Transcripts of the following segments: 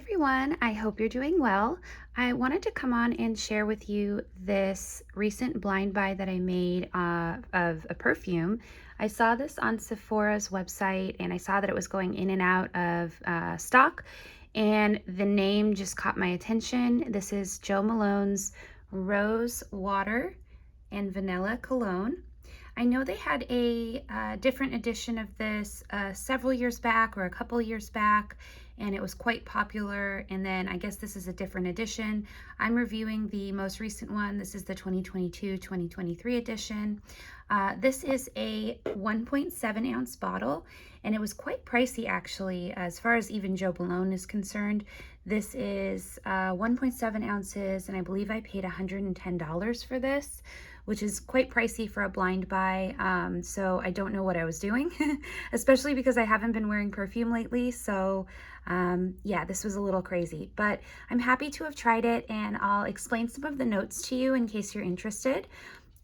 everyone, I hope you're doing well. I wanted to come on and share with you this recent blind buy that I made of a perfume. I saw this on Sephora's website and I saw that it was going in and out of stock, and the name just caught my attention. This is Jo Malone's Rose Water and Vanilla Cologne. I know they had a different edition of this several years back or a couple years back, and it was quite popular. And then I guess this is a different edition. I'm reviewing the most recent one. This is the 2022-2023 edition. This is a 1.7 ounce bottle, and it was quite pricey actually, as far as even Jo Malone is concerned. This is 1.7 ounces, and I believe I paid $110 for this, which is quite pricey for a blind buy. So I don't know what I was doing, especially because I haven't been wearing perfume lately. So yeah, this was a little crazy, but I'm happy to have tried it, and I'll explain some of the notes to you in case you're interested.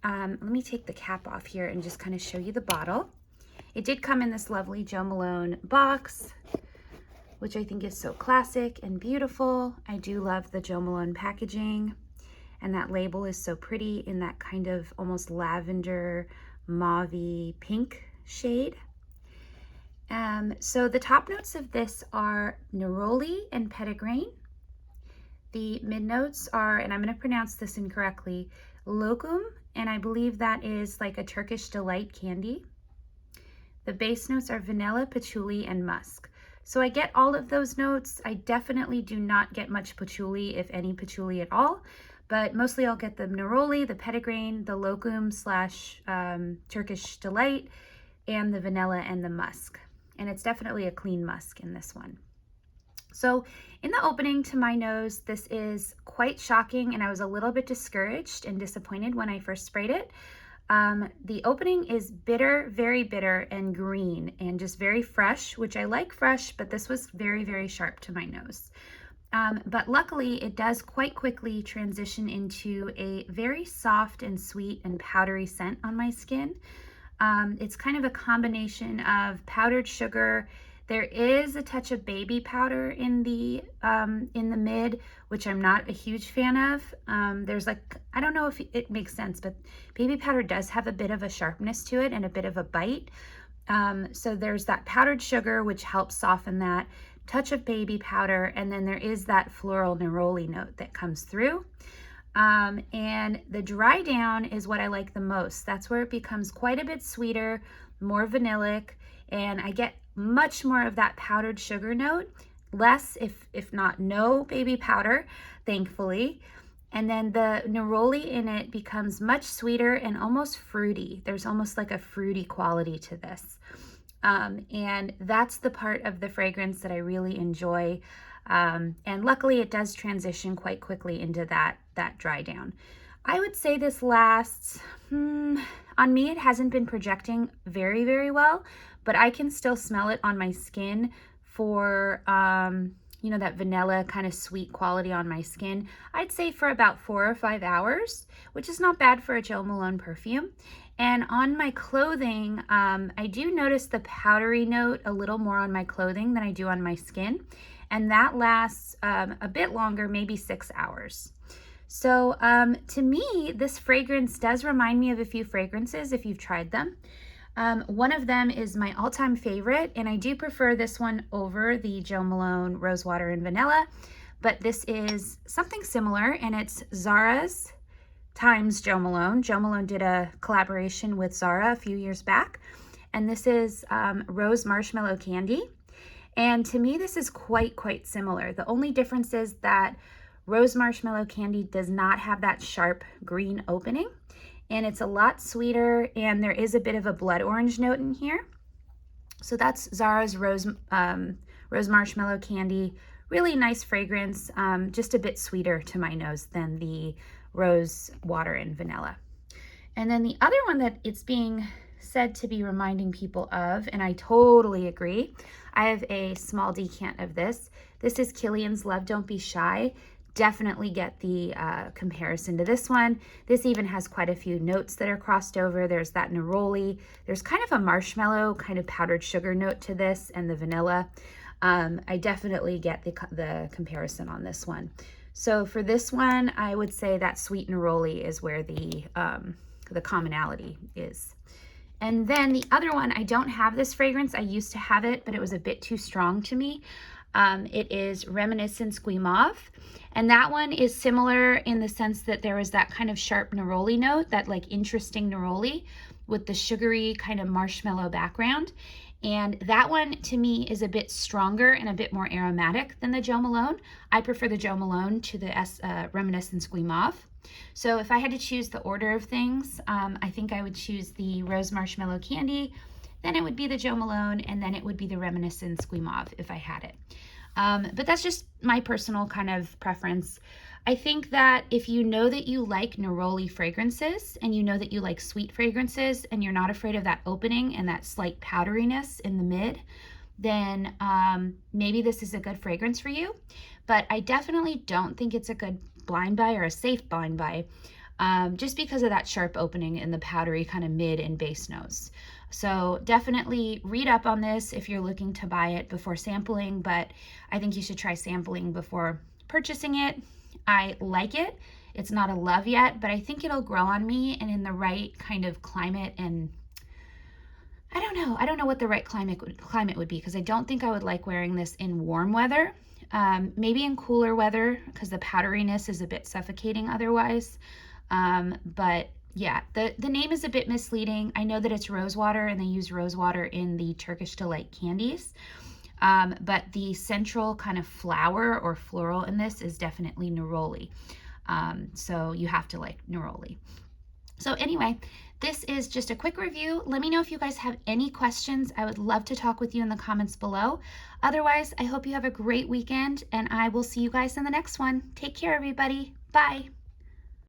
Let me take the cap off here and just kind of show you the bottle. It did come in this lovely Jo Malone box, which I think is so classic and beautiful. I do love the Jo Malone packaging. And that label is so pretty in that kind of almost lavender, mauve-y pink shade. So the top notes of this are neroli and petitgrain. The mid notes are, and I'm going to pronounce this incorrectly, lokum, and I believe that is like a Turkish delight candy. The base notes are vanilla, patchouli, and musk. So I get all of those notes. I definitely do not get much patchouli, if any patchouli at all. But mostly I'll get the neroli, the petitgrain, the lokum / Turkish delight, and the vanilla and the musk. And it's definitely a clean musk in this one. So in the opening to my nose, this is quite shocking, and I was a little bit discouraged and disappointed when I first sprayed it. The opening is bitter, very bitter, and green, and just very fresh, which I like fresh, but this was very, very sharp to my nose. But luckily, it does quite quickly transition into a very soft and sweet and powdery scent on my skin. It's kind of a combination of powdered sugar. There is a touch of baby powder in the mid, which I'm not a huge fan of. There's like, I don't know if it makes sense, but baby powder does have a bit of a sharpness to it and a bit of a bite. So there's that powdered sugar, which helps soften that. Touch of baby powder, and then there is that floral neroli note that comes through. And the dry down is what I like the most. That's where it becomes quite a bit sweeter, more vanillic, and I get much more of that powdered sugar note, less if not no baby powder, thankfully. And then the neroli in it becomes much sweeter and almost fruity. There's almost like a fruity quality to this. And that's the part of the fragrance that I really enjoy. And luckily it does transition quite quickly into that dry down. I would say this lasts, on me it hasn't been projecting very, very well, but I can still smell it on my skin for, you know, that vanilla kind of sweet quality on my skin. I'd say for about 4 or 5 hours, which is not bad for a Jo Malone perfume. And on my clothing, I do notice the powdery note a little more on my clothing than I do on my skin. And that lasts a bit longer, maybe 6 hours. So to me, this fragrance does remind me of a few fragrances if you've tried them. One of them is my all-time favorite, and I do prefer this one over the Jo Malone Rose Water and Vanilla. But this is something similar, and it's Zara's times Jo Malone. Jo Malone did a collaboration with Zara a few years back, and this is Rose Marshmallow Candy. And to me, this is quite similar. The only difference is that Rose Marshmallow Candy does not have that sharp green opening, and it's a lot sweeter, and there is a bit of a blood orange note in here. So that's Zara's Rose Marshmallow Candy. Really nice fragrance, just a bit sweeter to my nose than the Rose Water and Vanilla. And then the other one that it's being said to be reminding people of, and I totally agree, I have a small decant of this. This is Killian's Love Don't Be Shy. Definitely get the comparison to this one. This even has quite a few notes that are crossed over. There's that neroli. There's kind of a marshmallow, kind of powdered sugar note to this, and the vanilla. I definitely get the comparison on this one. So for this one, I would say that sweet neroli is where the commonality is. And then the other one, I don't have this fragrance. I used to have it, but it was a bit too strong to me. It is Reminiscence Guimauve. And that one is similar in the sense that there is that kind of sharp neroli note, that like interesting neroli with the sugary kind of marshmallow background. And that one to me is a bit stronger and a bit more aromatic than the Jo Malone. I prefer the Jo Malone to the Reminiscence Guimauve. So if I had to choose the order of things, I think I would choose the Rose Marshmallow Candy, then it would be the Jo Malone, and then it would be the Reminiscence Guimauve if I had it. But that's just my personal kind of preference. I think that if you know that you like neroli fragrances and you know that you like sweet fragrances and you're not afraid of that opening and that slight powderiness in the mid, then maybe this is a good fragrance for you. But I definitely don't think it's a good blind buy or a safe blind buy, just because of that sharp opening in the powdery kind of mid and base notes. So definitely read up on this if you're looking to buy it before sampling, but I think you should try sampling before purchasing it. I like it. It's not a love yet, but I think it'll grow on me, and in the right kind of climate, and I don't know what the right climate would be, because I don't think I would like wearing this in warm weather. Maybe in cooler weather, because the powderiness is a bit suffocating otherwise. But yeah, the name is a bit misleading. I know that it's rose water, and they use rose water in the Turkish Delight candies. But the central kind of flower or floral in this is definitely neroli. So you have to like neroli. So anyway, this is just a quick review. Let me know if you guys have any questions. I would love to talk with you in the comments below. Otherwise, I hope you have a great weekend, and I will see you guys in the next one. Take care, everybody. Bye.